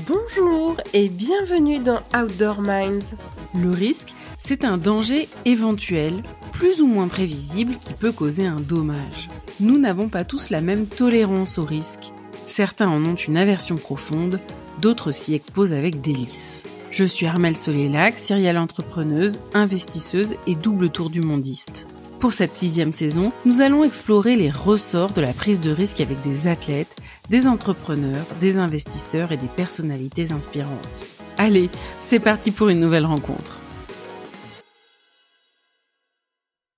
Bonjour et bienvenue dans Outdoor Minds. Le risque, c'est un danger éventuel, plus ou moins prévisible, qui peut causer un dommage. Nous n'avons pas tous la même tolérance au risque. Certains en ont une aversion profonde, d'autres s'y exposent avec délice. Je suis Armelle Solélac, serial entrepreneuse, investisseuse et double tour du mondiste. Pour cette 6e saison, nous allons explorer les ressorts de la prise de risque avec des athlètes, des entrepreneurs, des investisseurs et des personnalités inspirantes. Allez, c'est parti pour une nouvelle rencontre.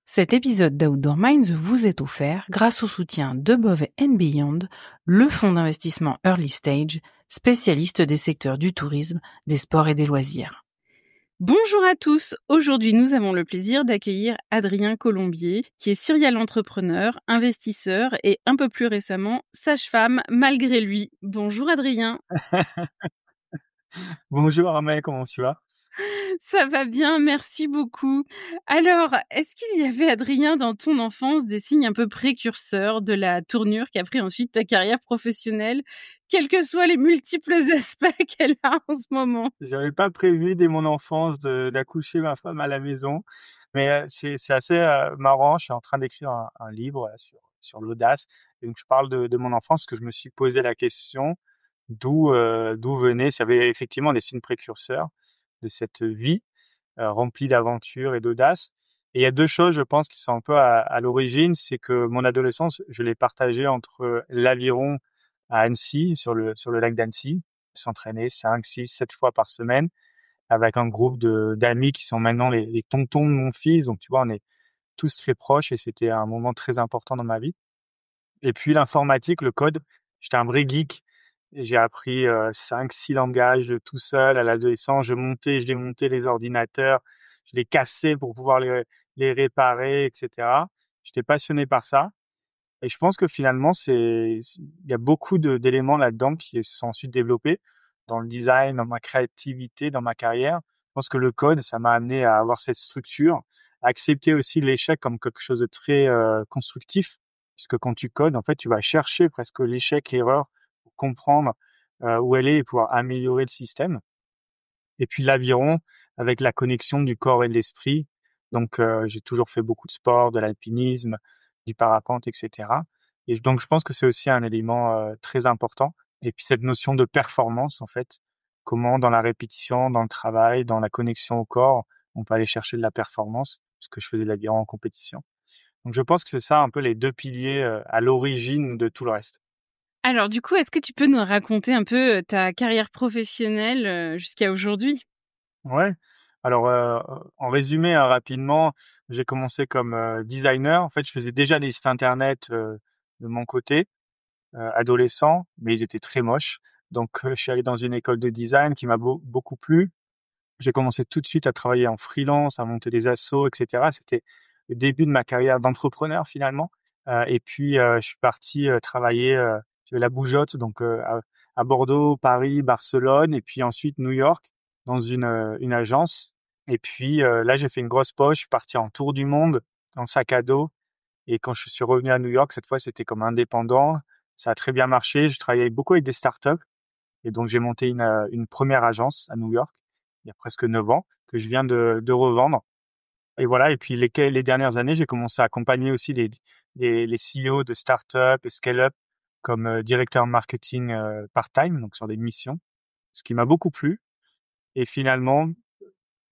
Cet épisode d'Outdoor Minds vous est offert grâce au soutien d'Above & Beyond, le fonds d'investissement Early Stage, spécialiste des secteurs du tourisme, des sports et des loisirs. Bonjour à tous, aujourd'hui nous avons le plaisir d'accueillir Adrien Colombier, qui est serial entrepreneur, investisseur et un peu plus récemment sage-femme malgré lui. Bonjour Adrien. Bonjour Armelle, comment tu vas? Ça va bien, merci beaucoup. Alors, est-ce qu'il y avait, Adrien, dans ton enfance, des signes un peu précurseurs de la tournure qu'a pris ensuite ta carrière professionnelle, quels que soient les multiples aspects qu'elle a en ce moment? J'avais pas prévu dès mon enfance d'accoucher ma femme à la maison, mais c'est assez marrant. Je suis en train d'écrire un livre sur l'audace, et donc je parle de mon enfance, parce que je me suis posé la question d'où venait, s'il y avait effectivement des signes précurseurs de cette vie remplie d'aventures et d'audace. Et il y a deux choses, je pense, qui sont un peu à l'origine. C'est que mon adolescence, je l'ai partagée entre l'aviron à Annecy, sur le lac d'Annecy, s'entraîner 5, 6, 7 fois par semaine avec un groupe d'amis qui sont maintenant les tontons de mon fils. Donc, tu vois, on est tous très proches et c'était un moment très important dans ma vie. Et puis, l'informatique, le code, j'étais un vrai geek. Et j'ai appris 5, 6 langages tout seul à l'adolescence. Je montais, je démontais les ordinateurs, je les cassais pour pouvoir les réparer, etc. J'étais passionné par ça. Et je pense que finalement, il y a beaucoup d'éléments là-dedans qui se sont ensuite développés dans le design, dans ma créativité, dans ma carrière. Je pense que le code, ça m'a amené à avoir cette structure, à accepter aussi l'échec comme quelque chose de très constructif, puisque quand tu codes, en fait, tu vas chercher presque l'échec, l'erreur pour comprendre où elle est et pouvoir améliorer le système. Et puis l'aviron, avec la connexion du corps et de l'esprit. Donc, j'ai toujours fait beaucoup de sport, de l'alpinisme, du parapente, etc. Et donc, je pense que c'est aussi un élément très important. Et puis, cette notion de performance, en fait, comment dans la répétition, dans le travail, dans la connexion au corps, on peut aller chercher de la performance, parce que je faisais de l'aviron en compétition. Donc, je pense que c'est ça un peu les deux piliers à l'origine de tout le reste. Alors du coup, est-ce que tu peux nous raconter un peu ta carrière professionnelle jusqu'à aujourd'hui? Ouais. Alors, en résumé, rapidement, j'ai commencé comme designer. En fait, je faisais déjà des sites internet de mon côté, adolescent, mais ils étaient très moches. Donc, je suis allé dans une école de design qui m'a beaucoup plu. J'ai commencé tout de suite à travailler en freelance, à monter des assos, etc. C'était le début de ma carrière d'entrepreneur finalement. Et puis, je suis parti travailler. J'avais la bougeotte, donc à Bordeaux, Paris, Barcelone, et puis ensuite New York dans une agence. Et puis là, j'ai fait une grosse poche. Je suis parti en tour du monde en sac à dos. Et quand je suis revenu à New York, cette fois, c'était comme indépendant. Ça a très bien marché. Je travaillais beaucoup avec des startups. Et donc, j'ai monté une première agence à New York il y a presque 9 ans que je viens de revendre. Et voilà. Et puis, les dernières années, j'ai commencé à accompagner aussi les CEO de startups et scale-up comme directeur marketing part-time, donc sur des missions, ce qui m'a beaucoup plu. Et finalement,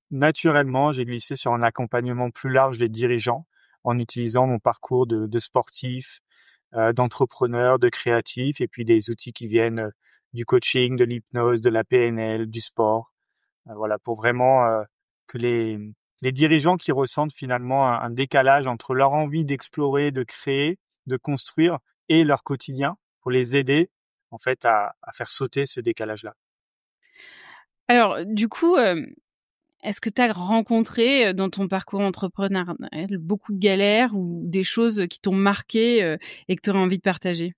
naturellement, j'ai glissé sur un accompagnement plus large des dirigeants en utilisant mon parcours de sportif, d'entrepreneur, de créatif, et puis des outils qui viennent du coaching, de l'hypnose, de la PNL, du sport. Voilà, pour vraiment que les dirigeants qui ressentent finalement un décalage entre leur envie d'explorer, de créer, de construire et leur quotidien, pour les aider en fait à faire sauter ce décalage-là. Alors du coup, est-ce que tu as rencontré, dans ton parcours entrepreneurial beaucoup de galères ou des choses qui t'ont marqué, et que tu aurais envie de partager?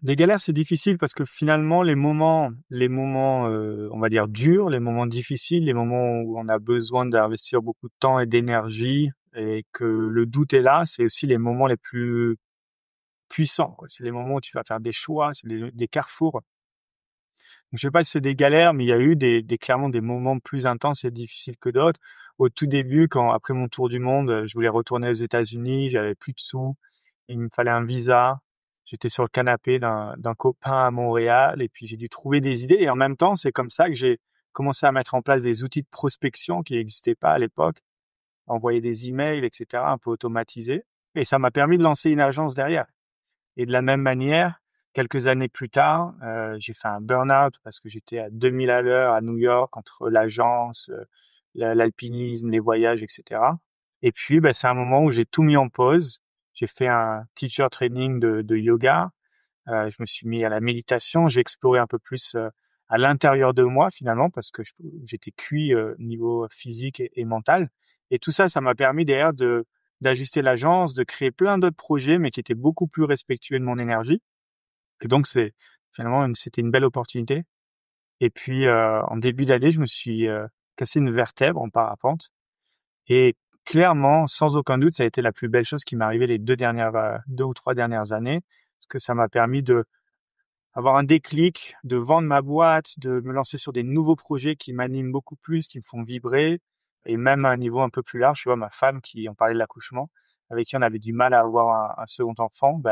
Des galères, c'est difficile parce que finalement, les moments, on va dire durs, les moments difficiles, les moments où on a besoin d'investir beaucoup de temps et d'énergie et que le doute est là, c'est aussi les moments les plus puissants, quoi. C'est les moments où tu vas faire des choix, c'est des carrefours. Je sais pas si c'est des galères, mais il y a eu clairement des moments plus intenses et difficiles que d'autres. Au tout début, après mon tour du monde, je voulais retourner aux États-Unis, j'avais plus de sous, il me fallait un visa. J'étais sur le canapé d'un copain à Montréal et puis j'ai dû trouver des idées. Et en même temps, c'est comme ça que j'ai commencé à mettre en place des outils de prospection qui n'existaient pas à l'époque, envoyer des emails, etc., un peu automatisés. Et ça m'a permis de lancer une agence derrière. Et de la même manière, quelques années plus tard, j'ai fait un burn-out parce que j'étais à 2000 à l'heure à New York entre l'agence, l'alpinisme, les voyages, etc. Et puis, c'est un moment où j'ai tout mis en pause. J'ai fait un teacher training de yoga. Je me suis mis à la méditation. J'ai exploré un peu plus à l'intérieur de moi finalement parce que j'étais cuit niveau physique et mental. Et tout ça, ça m'a permis derrière d'ajuster l'agence, de créer plein d'autres projets, mais qui étaient beaucoup plus respectueux de mon énergie. Et donc, c'était une belle opportunité. Et puis, en début d'année, je me suis cassé une vertèbre en parapente. Et clairement, sans aucun doute, ça a été la plus belle chose qui m'est arrivée les 2 ou 3 dernières années, parce que ça m'a permis de avoir un déclic, de vendre ma boîte, de me lancer sur des nouveaux projets qui m'animent beaucoup plus, qui me font vibrer, et même à un niveau un peu plus large. Tu vois, ma femme qui en parlait de l'accouchement, avec qui on avait du mal à avoir un second enfant,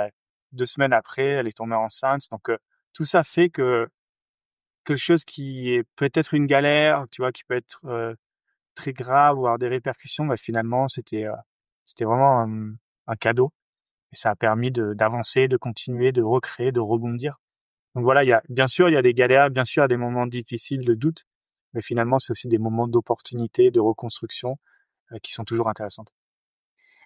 2 semaines après, elle est tombée enceinte. Donc tout ça fait que quelque chose qui est peut-être une galère, tu vois, qui peut être très grave, ou avoir des répercussions, finalement c'était vraiment un cadeau, et ça a permis d'avancer, de continuer, de recréer, de rebondir. Donc voilà, bien sûr, il y a des galères, bien sûr, il y a des moments difficiles de doute, mais finalement, c'est aussi des moments d'opportunité, de reconstruction, qui sont toujours intéressantes.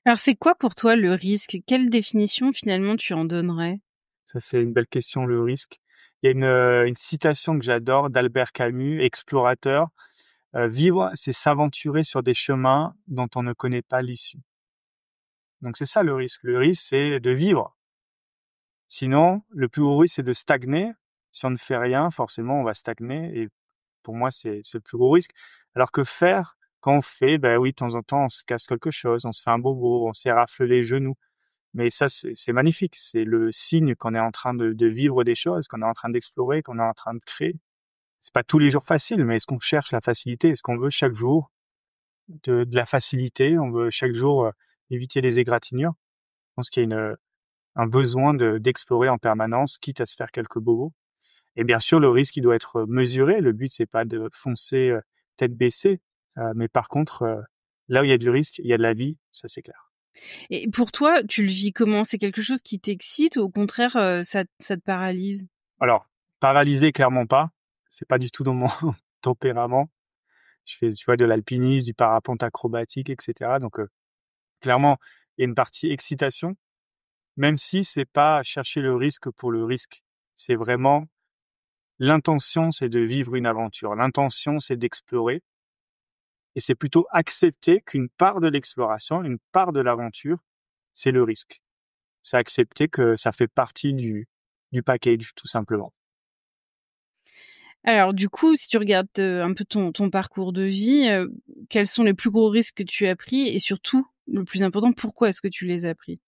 Alors c'est quoi pour toi le risque? Quelle définition finalement tu en donnerais? Ça, c'est une belle question, le risque. Il y a une citation que j'adore d'Albert Camus, explorateur. Vivre, c'est s'aventurer sur des chemins dont on ne connaît pas l'issue. Donc c'est ça le risque. Le risque, c'est de vivre. Sinon, le plus gros risque, c'est de stagner. Si on ne fait rien, forcément, on va stagner. Et pour moi, c'est le plus gros risque. Alors que faire, quand on fait, oui, de temps en temps, on se casse quelque chose, on se fait un bobo, on s'érafle les genoux. Mais ça, c'est magnifique. C'est le signe qu'on est en train de vivre des choses, qu'on est en train d'explorer, qu'on est en train de créer. C'est pas tous les jours facile, mais est-ce qu'on cherche la facilité? Est-ce qu'on veut chaque jour de la facilité? On veut chaque jour éviter les égratignures? Je pense qu'il y a un besoin d'explorer en permanence, quitte à se faire quelques bobos. Et bien sûr, le risque, il doit être mesuré. Le but, c'est pas de foncer tête baissée, mais par contre, là où il y a du risque, il y a de la vie, ça c'est clair. Et pour toi, tu le vis comment? C'est quelque chose qui t'excite ou au contraire, ça te paralyse? Alors, paralysé, clairement pas. C'est pas du tout dans mon tempérament. Je fais, tu vois, de l'alpinisme, du parapente acrobatique, etc. Donc, clairement, il y a une partie excitation, même si c'est pas chercher le risque pour le risque. C'est vraiment l'intention, c'est de vivre une aventure. L'intention, c'est d'explorer. Et c'est plutôt accepter qu'une part de l'exploration, une part de l'aventure, c'est le risque. C'est accepter que ça fait partie du package, tout simplement. Alors du coup, si tu regardes, un peu ton parcours de vie, quels sont les plus gros risques que tu as pris et surtout, le plus important, pourquoi est-ce que tu les as pris?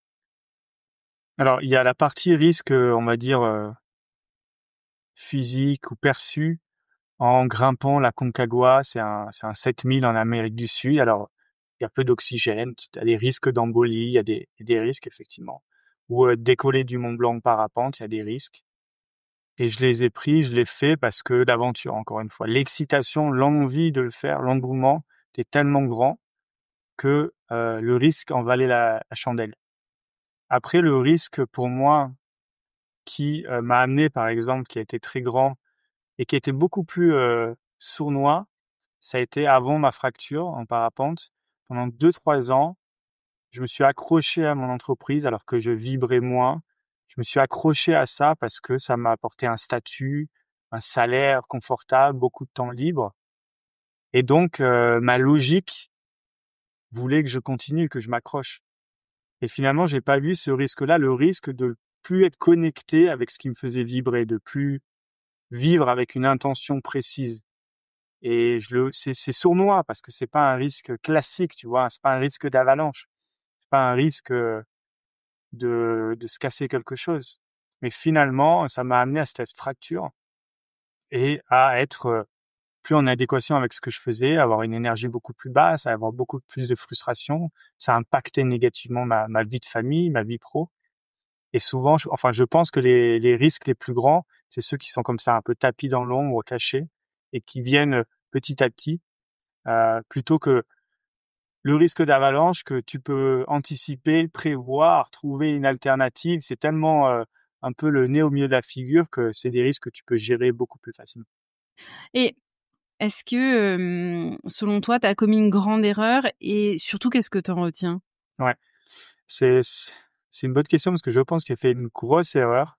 Alors, il y a la partie risque, on va dire, physique ou perçu. En grimpant la Concagua, c'est un 7000 en Amérique du Sud. Alors, il y a peu d'oxygène, il y a des risques d'embolie, il y a des risques, effectivement. Ou décoller du Mont Blanc en parapente, il y a des risques. Et je les ai pris, je l'ai fait parce que l'aventure, encore une fois, l'excitation, l'envie de le faire, l'engouement était tellement grand que le risque en valait la chandelle. Après, le risque pour moi qui m'a amené, par exemple, qui a été très grand et qui était beaucoup plus sournois, ça a été avant ma fracture en parapente. Pendant 2, 3 ans, je me suis accroché à mon entreprise alors que je vibrais moins. Je me suis accroché à ça parce que ça m'a apporté un statut, un salaire confortable, beaucoup de temps libre. Et donc, ma logique voulait que je continue, que je m'accroche. Et finalement, j'ai pas vu ce risque-là, le risque de plus être connecté avec ce qui me faisait vibrer, de plus vivre avec une intention précise. Et c'est sournois parce que c'est pas un risque classique, tu vois, c'est pas un risque d'avalanche, c'est pas un risque de se casser quelque chose. Mais finalement, ça m'a amené à cette fracture. et à être plus en adéquation avec ce que je faisais, avoir une énergie beaucoup plus basse, avoir beaucoup plus de frustration. Ça a impacté négativement ma vie de famille, ma vie pro. Et souvent, je pense que les risques les plus grands, c'est ceux qui sont comme ça, un peu tapis dans l'ombre, cachés, et qui viennent petit à petit, plutôt que le risque d'avalanche que tu peux anticiper, prévoir, trouver une alternative. C'est tellement un peu le nez au milieu de la figure que c'est des risques que tu peux gérer beaucoup plus facilement. Et est-ce que, selon toi, tu as commis une grande erreur et surtout, qu'est-ce que tu en retiens? Ouais, c'est c'est une bonne question parce que je pense que j'ai fait une grosse erreur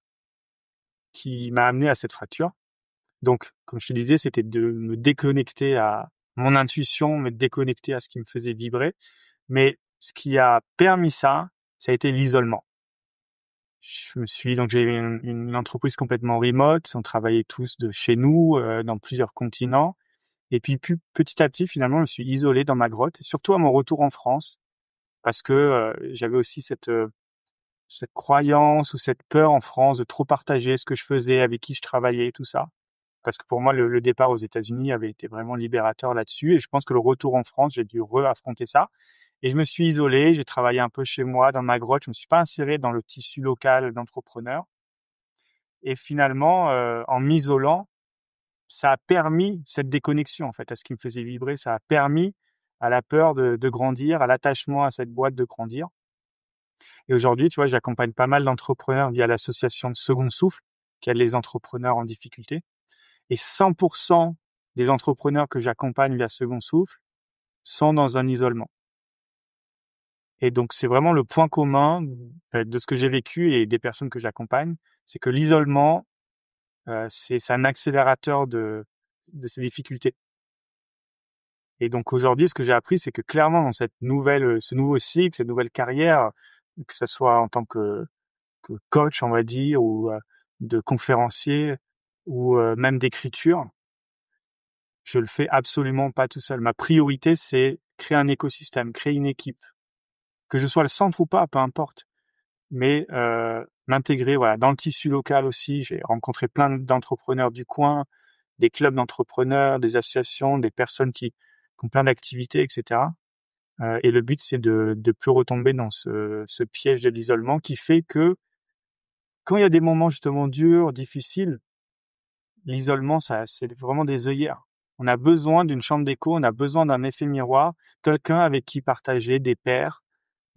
qui m'a amené à cette fracture. Donc, comme je te disais, c'était de me déconnecter à mon intuition, me déconnecter à ce qui me faisait vibrer. Mais ce qui a permis ça, ça a été l'isolement. Donc j'ai une entreprise complètement remote. On travaillait tous de chez nous, dans plusieurs continents. Et puis, petit à petit, finalement, je me suis isolé dans ma grotte, et surtout à mon retour en France, parce que j'avais aussi cette croyance ou cette peur en France de trop partager ce que je faisais, avec qui je travaillais, tout ça. Parce que pour moi, le départ aux États-Unis avait été vraiment libérateur là-dessus. Et je pense que le retour en France, j'ai dû affronter ça. Et je me suis isolé, j'ai travaillé un peu chez moi, dans ma grotte. Je me suis pas inséré dans le tissu local d'entrepreneurs. Et finalement, en m'isolant, ça a permis cette déconnexion, en fait, à ce qui me faisait vibrer. Ça a permis à la peur de grandir, à l'attachement à cette boîte de grandir. Et aujourd'hui, tu vois, j'accompagne pas mal d'entrepreneurs via l'association de Second Souffle, qui aide les entrepreneurs en difficulté. Et 100% des entrepreneurs que j'accompagne via Second Souffle sont dans un isolement. Et donc, c'est vraiment le point commun de ce que j'ai vécu et des personnes que j'accompagne, c'est que l'isolement, c'est un accélérateur de ces difficultés. Et donc aujourd'hui, ce que j'ai appris, c'est que clairement dans ce nouveau cycle, cette nouvelle carrière, que ça soit en tant que coach, on va dire, ou de conférencier, ou même d'écriture, je le fais absolument pas tout seul. Ma priorité, c'est créer un écosystème, créer une équipe, que je sois le centre ou pas, peu importe. Mais m'intégrer, voilà, dans le tissu local aussi. J'ai rencontré plein d'entrepreneurs du coin, des clubs d'entrepreneurs, des associations, des personnes qui ont plein d'activités, etc. Et le but, c'est de plus retomber dans ce piège de l'isolement qui fait que quand il y a des moments justement durs, difficiles, l'isolement, ça, c'est vraiment des œillères. On a besoin d'une chambre d'écho, on a besoin d'un effet miroir, quelqu'un avec qui partager, des pairs,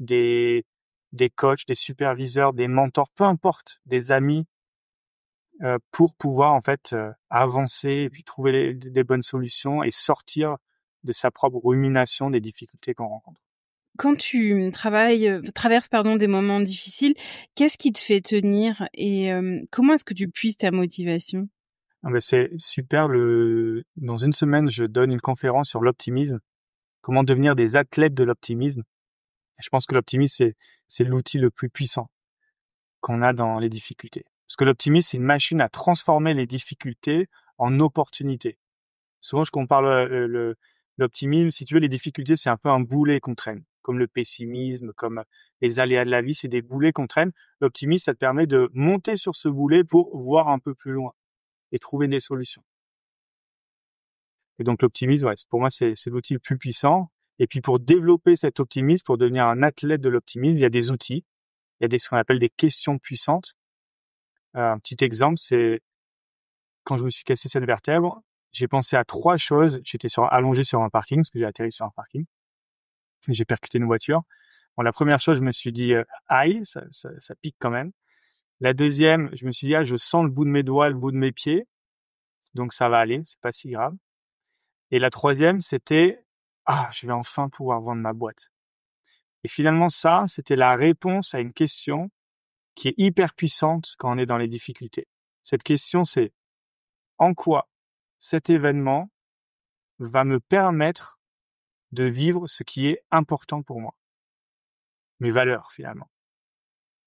des des coachs, des superviseurs, des mentors, peu importe, des amis, pour pouvoir en fait avancer et puis trouver des bonnes solutions et sortir de sa propre rumination des difficultés qu'on rencontre. Quand tu traverses, pardon, des moments difficiles, qu'est-ce qui te fait tenir et comment est-ce que tu puises ta motivation? Ah ben c'est super. Dans une semaine, je donne une conférence sur l'optimisme, comment devenir des athlètes de l'optimisme. Je pense que l'optimisme, c'est l'outil le plus puissant qu'on a dans les difficultés. Parce que l'optimisme, c'est une machine à transformer les difficultés en opportunités. Souvent, je compare l'optimisme, si tu veux, les difficultés, c'est un peu un boulet qu'on traîne. Comme le pessimisme, comme les aléas de la vie, c'est des boulets qu'on traîne. L'optimisme, ça te permet de monter sur ce boulet pour voir un peu plus loin et trouver des solutions. Et donc, l'optimisme, ouais, pour moi, c'est l'outil le plus puissant. Et puis, pour développer cet optimisme, pour devenir un athlète de l'optimisme, il y a des outils. Il y a ce qu'on appelle des questions puissantes. Un petit exemple, c'est quand je me suis cassé cette vertèbre, j'ai pensé à 3 choses. J'étais allongé sur un parking, parce que j'ai atterri sur un parking. J'ai percuté une voiture. Bon, la première chose, je me suis dit, aïe, ça pique quand même. La deuxième, je me suis dit, ah, je sens le bout de mes doigts, le bout de mes pieds. Donc ça va aller, c'est pas si grave. Et la troisième, c'était, ah, je vais enfin pouvoir vendre ma boîte. Et finalement, ça, c'était la réponse à une question qui est hyper puissante quand on est dans les difficultés. Cette question, c'est en quoi cet événement va me permettre de vivre ce qui est important pour moi, mes valeurs finalement.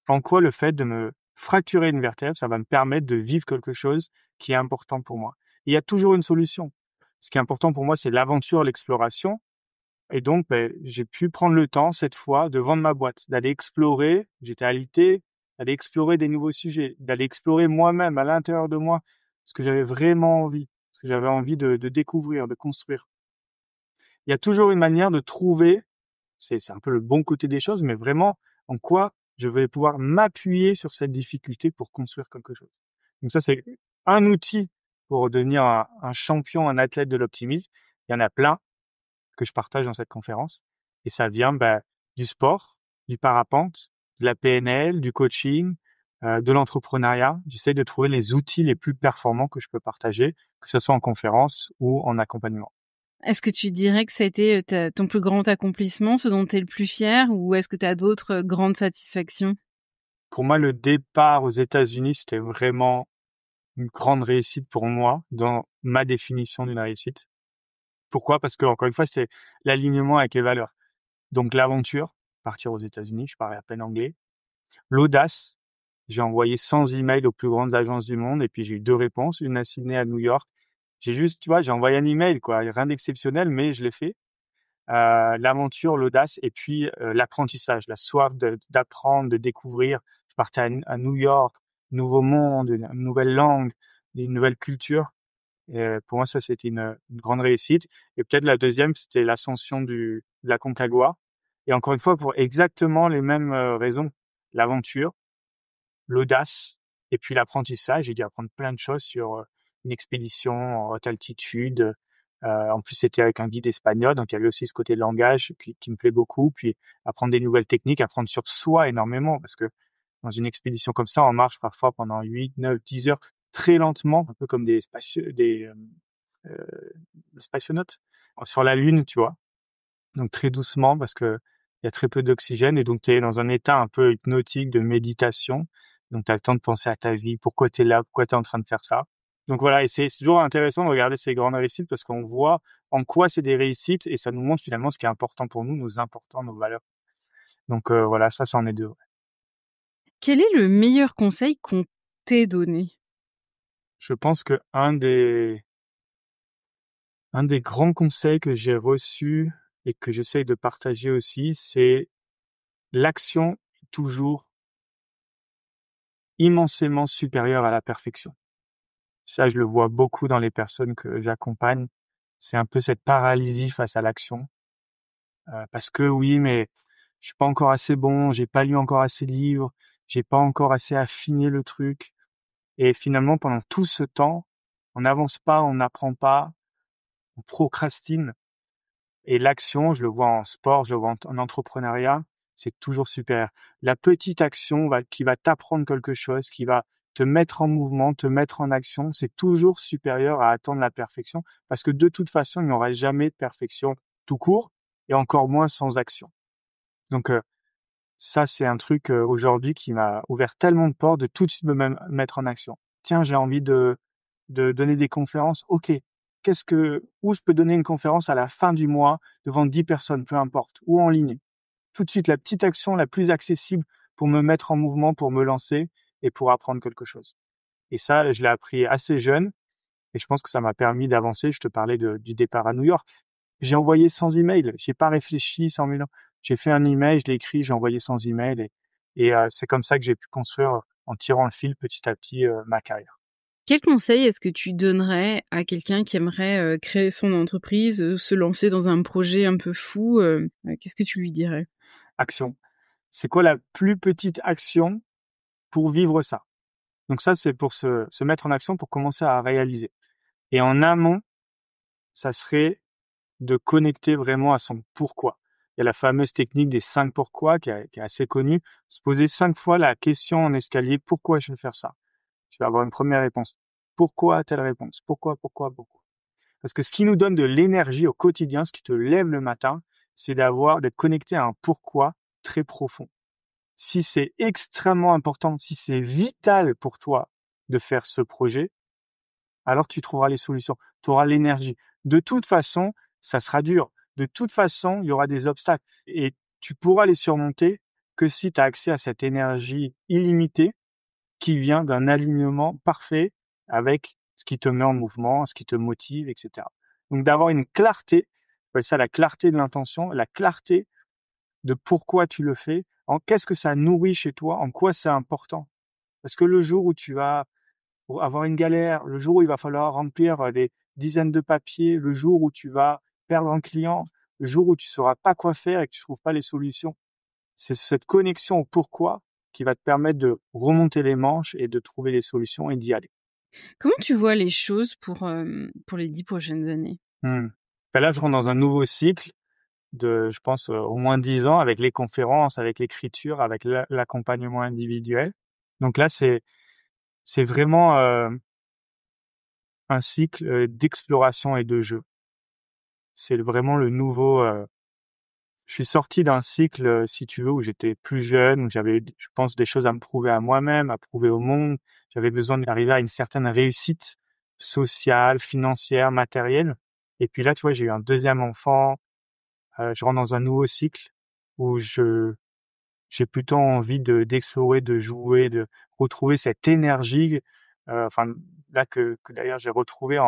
En quoi le fait de me fracturer une vertèbre, ça va me permettre de vivre quelque chose qui est important pour moi. Il y a toujours une solution. Ce qui est important pour moi, c'est l'aventure, l'exploration. Et donc, j'ai pu prendre le temps cette fois de vendre ma boîte, d'aller explorer. J'étais alité, d'aller explorer des nouveaux sujets, d'aller explorer moi-même à l'intérieur de moi ce que j'avais vraiment envie, ce que j'avais envie de découvrir, de construire. Il y a toujours une manière de trouver, c'est un peu le bon côté des choses, mais vraiment en quoi je vais pouvoir m'appuyer sur cette difficulté pour construire quelque chose. Donc ça, c'est un outil pour devenir un champion, un athlète de l'optimisme. Il y en a plein que je partage dans cette conférence. Et ça vient du sport, du parapente, de la PNL, du coaching, de l'entrepreneuriat. J'essaie de trouver les outils les plus performants que je peux partager, que ce soit en conférence ou en accompagnement. Est-ce que tu dirais que ça a été ton plus grand accomplissement, ce dont tu es le plus fier, ou est-ce que tu as d'autres grandes satisfactions? Pour moi, le départ aux États-Unis, c'était vraiment une grande réussite pour moi dans ma définition d'une réussite. Pourquoi? Parce que, encore une fois, c'était l'alignement avec les valeurs. Donc, l'aventure, partir aux États-Unis, je parlais à peine anglais. L'audace, j'ai envoyé 100 emails aux plus grandes agences du monde et puis j'ai eu 2 réponses, une à Sydney, à New York. J'ai juste, tu vois, j'ai envoyé un email, quoi. Rien d'exceptionnel, mais je l'ai fait. L'aventure, l'audace et puis l'apprentissage, la soif d'apprendre, de découvrir. Je partais à New York, nouveau monde, une nouvelle langue, une nouvelle culture. Et pour moi, ça, c'était une grande réussite. Et peut-être la deuxième, c'était l'ascension de la Concagua. Et encore une fois, pour exactement les mêmes raisons. L'aventure, l'audace et puis l'apprentissage. J'ai dû apprendre plein de choses sur une expédition en haute altitude. En plus, c'était avec un guide espagnol, donc il y avait aussi ce côté de langage qui me plaît beaucoup. Puis apprendre des nouvelles techniques, apprendre sur soi énormément, parce que dans une expédition comme ça, on marche parfois pendant 8, 9, 10 heures très lentement, un peu comme des spationautes sur la Lune, tu vois. Donc très doucement parce que il y a très peu d'oxygène et donc tu es dans un état un peu hypnotique de méditation. Donc tu as le temps de penser à ta vie, pourquoi tu es là, pourquoi tu es en train de faire ça. Donc voilà, et c'est toujours intéressant de regarder ces grandes réussites parce qu'on voit en quoi c'est des réussites et ça nous montre finalement ce qui est important pour nous, nos valeurs. Donc voilà, ça en est deux. Ouais. Quel est le meilleur conseil qu'on t'ait donné? Je pense que un des grands conseils que j'ai reçus et que j'essaye de partager aussi, c'est l'action est toujours immensément supérieure à la perfection. Ça, je le vois beaucoup dans les personnes que j'accompagne. C'est un peu cette paralysie face à l'action. Parce que oui, mais je suis pas encore assez bon, j'ai pas lu encore assez de livres, j'ai pas encore assez affiné le truc. Et finalement, pendant tout ce temps, on n'avance pas, on n'apprend pas, on procrastine. Et l'action, je le vois en sport, je le vois en entrepreneuriat, c'est toujours supérieur. La petite action qui va t'apprendre quelque chose, qui va te mettre en mouvement, te mettre en action, c'est toujours supérieur à attendre la perfection parce que de toute façon, il n'y aura jamais de perfection tout court et encore moins sans action. Donc ça, c'est un truc aujourd'hui qui m'a ouvert tellement de portes de tout de suite mettre en action. Tiens, j'ai envie de donner des conférences. OK, où je peux donner une conférence à la fin du mois devant 10 personnes, peu importe, ou en ligne. Tout de suite, la petite action la plus accessible pour me mettre en mouvement, pour me lancer et pour apprendre quelque chose. Et ça, je l'ai appris assez jeune et je pense que ça m'a permis d'avancer. Je te parlais du départ à New York. J'ai envoyé 100 emails. J'ai pas réfléchi 100 000 ans. J'ai fait un email, je l'ai écrit, j'ai envoyé 100 emails et c'est comme ça que j'ai pu construire en tirant le fil petit à petit ma carrière. Quel conseil est-ce que tu donnerais à quelqu'un qui aimerait créer son entreprise, se lancer dans un projet un peu fou? Qu'est-ce que tu lui dirais? Action. C'est quoi la plus petite action pour vivre ça? Donc ça, c'est pour se mettre en action, pour commencer à réaliser. Et en amont, ça serait de connecter vraiment à son pourquoi. Il y a la fameuse technique des 5 pourquoi qui est assez connue. Se poser 5 fois la question en escalier, pourquoi je vais faire ça? Je vais avoir une première réponse. Pourquoi telle réponse? Pourquoi? Parce que ce qui nous donne de l'énergie au quotidien, ce qui te lève le matin, c'est d'être connecté à un pourquoi très profond. Si c'est extrêmement important, si c'est vital pour toi de faire ce projet, alors tu trouveras les solutions, tu auras l'énergie. De toute façon, ça sera dur. De toute façon, il y aura des obstacles et tu pourras les surmonter que si tu as accès à cette énergie illimitée qui vient d'un alignement parfait avec ce qui te met en mouvement, ce qui te motive, etc. Donc d'avoir une clarté, on appelle ça la clarté de l'intention, la clarté de pourquoi tu le fais, en qu'est-ce que ça nourrit chez toi, en quoi c'est important. Parce que le jour où tu vas pour avoir une galère, le jour où il va falloir remplir des dizaines de papiers, le jour où tu vas perdre un client, le jour où tu sauras pas quoi faire et que tu trouves pas les solutions. C'est cette connexion au pourquoi qui va te permettre de remonter les manches et de trouver les solutions et d'y aller. Comment tu vois les choses pour les 10 prochaines années? Mmh. Là, je rentre dans un nouveau cycle de, je pense, au moins 10 ans avec les conférences, avec l'écriture, avec l'accompagnement individuel. Donc là, c'est vraiment un cycle d'exploration et de jeu. C'est vraiment le nouveau. Je suis sorti d'un cycle, si tu veux, où j'étais plus jeune, où j'avais, je pense, des choses à me prouver à moi-même, à prouver au monde. J'avais besoin d'arriver à une certaine réussite sociale, financière, matérielle. Et puis là, tu vois, j'ai eu un deuxième enfant. Je rentre dans un nouveau cycle où j'ai plutôt envie d'explorer, de jouer, de retrouver cette énergie, enfin là que d'ailleurs j'ai retrouvé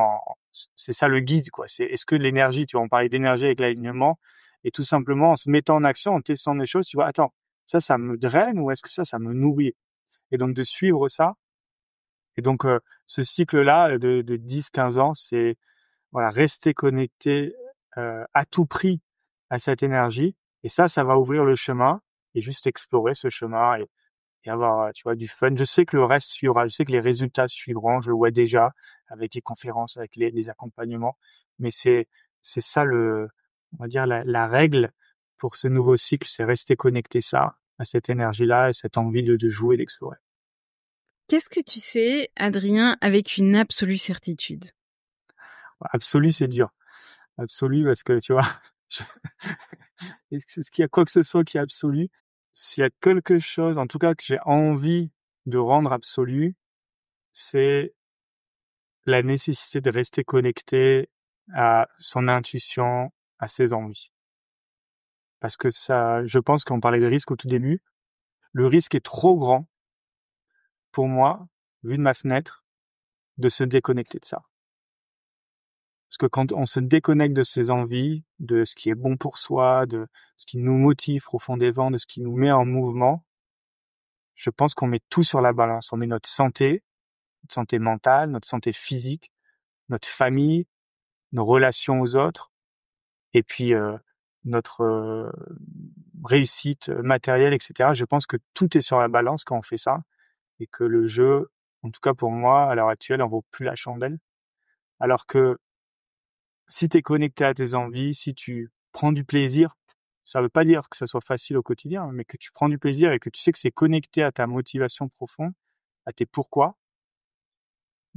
c'est ça le guide quoi. C'est est-ce que l'énergie, tu vois, on parlait d'énergie avec l'alignement et tout simplement en se mettant en action, en testant des choses, tu vois, attends, ça me draine ou est-ce que ça me nourrit? Et donc de suivre ça. Et donc ce cycle-là de 10-15 ans, c'est voilà, rester connecté à tout prix à cette énergie. Et ça va ouvrir le chemin et juste explorer ce chemin et avoir, tu vois, du fun. Je sais que le reste suivra. Je sais que les résultats suivront. Je le vois déjà avec les conférences, avec les accompagnements. Mais c'est ça on va dire la règle pour ce nouveau cycle, c'est rester connecté à cette énergie-là et cette envie de jouer, d'explorer. Qu'est-ce que tu sais, Adrien, avec une absolue certitude? Absolu, c'est dur. Absolu parce que tu vois, je- est-ce qu'il y a quoi que ce soit qui est absolu? S'il y a quelque chose, en tout cas, que j'ai envie de rendre absolu, c'est la nécessité de rester connecté à son intuition, à ses envies. Parce que ça, je pense qu'on parlait de risque au tout début. Le risque est trop grand pour moi, vu de ma fenêtre, de se déconnecter de ça. Parce que quand on se déconnecte de ses envies, de ce qui est bon pour soi, de ce qui nous motive profondément, de ce qui nous met en mouvement, je pense qu'on met tout sur la balance. On met notre santé mentale, notre santé physique, notre famille, nos relations aux autres, et puis notre réussite matérielle, etc. Je pense que tout est sur la balance quand on fait ça, et que le jeu, en tout cas pour moi, à l'heure actuelle, en vaut plus la chandelle. Alors que si tu es connecté à tes envies, si tu prends du plaisir, ça veut pas dire que ça soit facile au quotidien, mais que tu prends du plaisir et que tu sais que c'est connecté à ta motivation profonde, à tes pourquoi,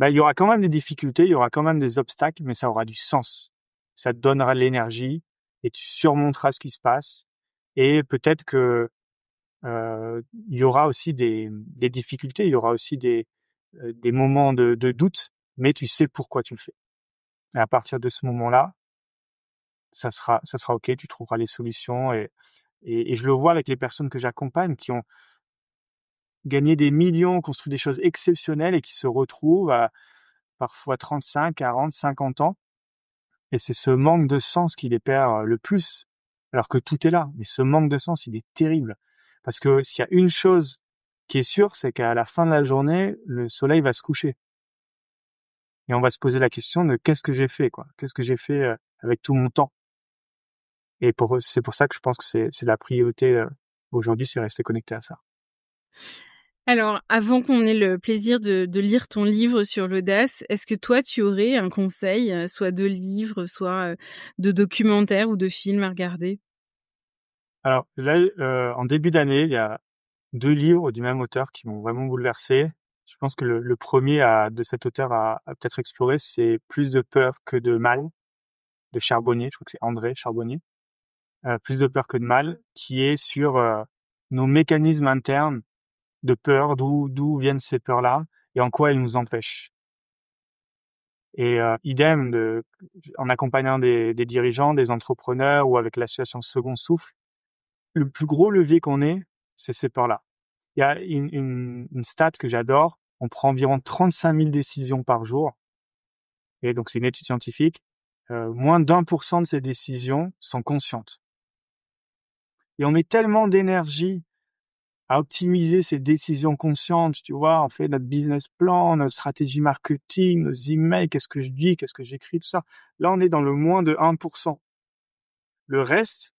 il y aura quand même des difficultés, il y aura quand même des obstacles, mais ça aura du sens. Ça te donnera de l'énergie et tu surmonteras ce qui se passe. Et peut-être que il y aura aussi des difficultés, il y aura aussi des moments de doute, mais tu sais pourquoi tu le fais. Et à partir de ce moment-là, ça sera ok, tu trouveras les solutions et je le vois avec les personnes que j'accompagne qui ont gagné des millions, construit des choses exceptionnelles et qui se retrouvent à parfois 35, 40, 50 ans. Et c'est ce manque de sens qui les perd le plus. Alors que tout est là. Mais ce manque de sens, il est terrible. Parce que s'il y a une chose qui est sûre, c'est qu'à la fin de la journée, le soleil va se coucher. Et on va se poser la question de qu'est-ce que j'ai fait, quoi. Qu'est-ce que j'ai fait avec tout mon temps? Et c'est pour ça que je pense que c'est la priorité aujourd'hui, c'est rester connecté à ça. Alors, avant qu'on ait le plaisir de lire ton livre sur l'audace, est-ce que toi, tu aurais un conseil, soit de livre, soit, de documentaire ou de film à regarder? Alors là, en début d'année, il y a 2 livres du même auteur qui m'ont vraiment bouleversé. Je pense que le premier de cet auteur à peut-être explorer, c'est Plus de peur que de mal de Charbonnier. Je crois que c'est André Charbonnier. Plus de peur que de mal, qui est sur nos mécanismes internes de peur, d'où viennent ces peurs-là et en quoi elles nous empêchent. Et idem en accompagnant des dirigeants, des entrepreneurs ou avec l'association Second Souffle, le plus gros levier qu'on ait, c'est ces peurs-là. Il y a une stat que j'adore. On prend environ 35 000 décisions par jour. Et donc, c'est une étude scientifique. Moins d'1% de ces décisions sont conscientes. Et on met tellement d'énergie à optimiser ses décisions conscientes, tu vois. On fait notre business plan, notre stratégie marketing, nos emails, qu'est-ce que je dis, qu'est-ce que j'écris, tout ça. Là, on est dans le moins de 1%. Le reste,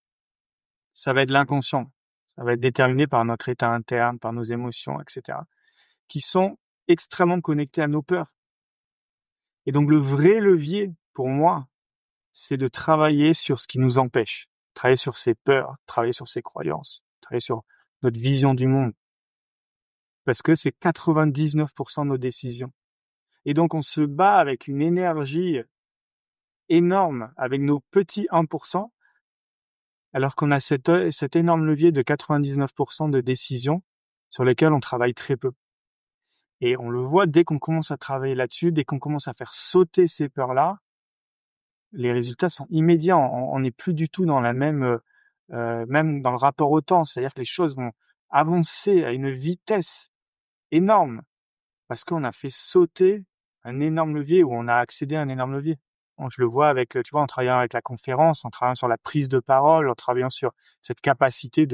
ça va être l'inconscient. Ça va être déterminé par notre état interne, par nos émotions, etc., qui sont extrêmement connectés à nos peurs. Et donc, le vrai levier, pour moi, c'est de travailler sur ce qui nous empêche. Travailler sur ses peurs, travailler sur ses croyances, travailler sur notre vision du monde. Parce que c'est 99% de nos décisions. Et donc, on se bat avec une énergie énorme, avec nos petits 1%, alors qu'on a cet énorme levier de 99% de décisions sur lesquelles on travaille très peu. Et on le voit dès qu'on commence à travailler là-dessus, dès qu'on commence à faire sauter ces peurs-là, les résultats sont immédiats. On n'est plus du tout dans la même dans le rapport au temps. C'est-à-dire que les choses vont avancer à une vitesse énorme parce qu'on a fait sauter un énorme levier ou on a accédé à un énorme levier. Je le vois avec, tu vois, en travaillant avec la conférence, en travaillant sur la prise de parole, en travaillant sur cette capacité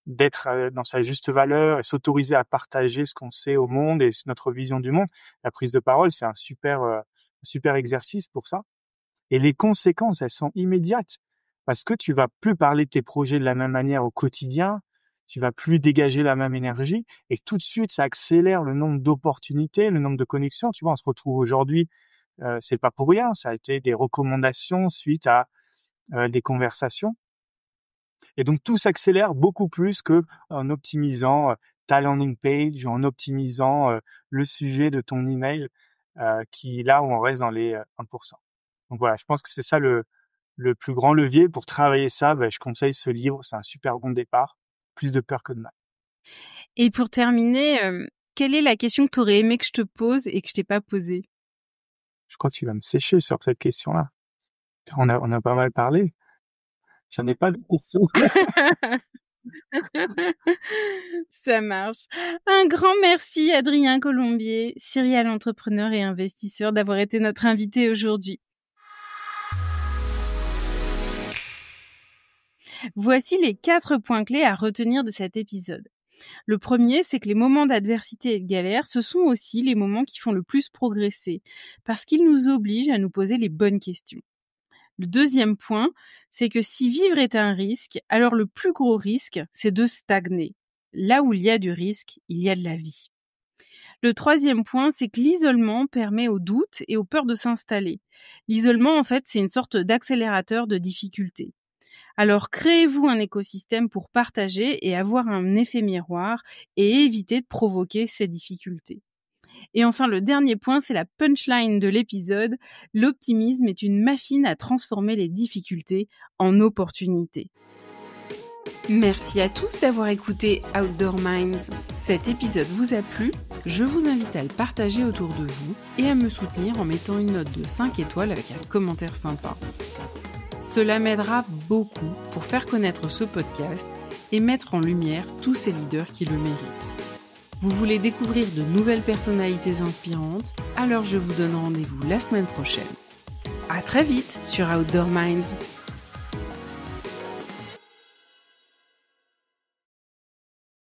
d'être dans sa juste valeur et s'autoriser à partager ce qu'on sait au monde et notre vision du monde. La prise de parole, c'est un super exercice pour ça. Et les conséquences, elles sont immédiates parce que tu vas plus parler de tes projets de la même manière au quotidien, tu vas plus dégager la même énergie et tout de suite, ça accélère le nombre d'opportunités, le nombre de connexions. Tu vois, on se retrouve aujourd'hui, c'est pas pour rien, ça a été des recommandations suite à des conversations. Et donc, tout s'accélère beaucoup plus que en optimisant ta landing page ou en optimisant le sujet de ton email, qui là où on reste dans les 1%. Donc voilà, je pense que c'est ça le plus grand levier pour travailler ça. Je conseille ce livre, c'est un super bon départ. Plus de peur que de mal. Et pour terminer, quelle est la question que tu aurais aimé que je te pose et que je t'ai pas posée? Je crois que tu vas me sécher sur cette question-là. On a pas mal parlé. J'en ai pas de questions. Ça marche. Un grand merci, Adrien Colombier, serial entrepreneur et investisseur, d'avoir été notre invité aujourd'hui. Voici les 4 points clés à retenir de cet épisode. Le premier, c'est que les moments d'adversité et de galère, ce sont aussi les moments qui font le plus progresser, parce qu'ils nous obligent à nous poser les bonnes questions. Le deuxième point, c'est que si vivre est un risque, alors le plus gros risque, c'est de stagner. Là où il y a du risque, il y a de la vie. Le troisième point, c'est que l'isolement permet aux doutes et aux peurs de s'installer. L'isolement, en fait, c'est une sorte d'accélérateur de difficultés. Alors, créez-vous un écosystème pour partager et avoir un effet miroir et éviter de provoquer ces difficultés. Et enfin, le dernier point, c'est la punchline de l'épisode. L'optimisme est une machine à transformer les difficultés en opportunités. Merci à tous d'avoir écouté Outdoor Minds. Cet épisode vous a plu? Je vous invite à le partager autour de vous et à me soutenir en mettant une note de 5 étoiles avec un commentaire sympa. Cela m'aidera beaucoup pour faire connaître ce podcast et mettre en lumière tous ces leaders qui le méritent. Vous voulez découvrir de nouvelles personnalités inspirantes? Alors je vous donne rendez-vous la semaine prochaine. À très vite sur Outdoor Minds.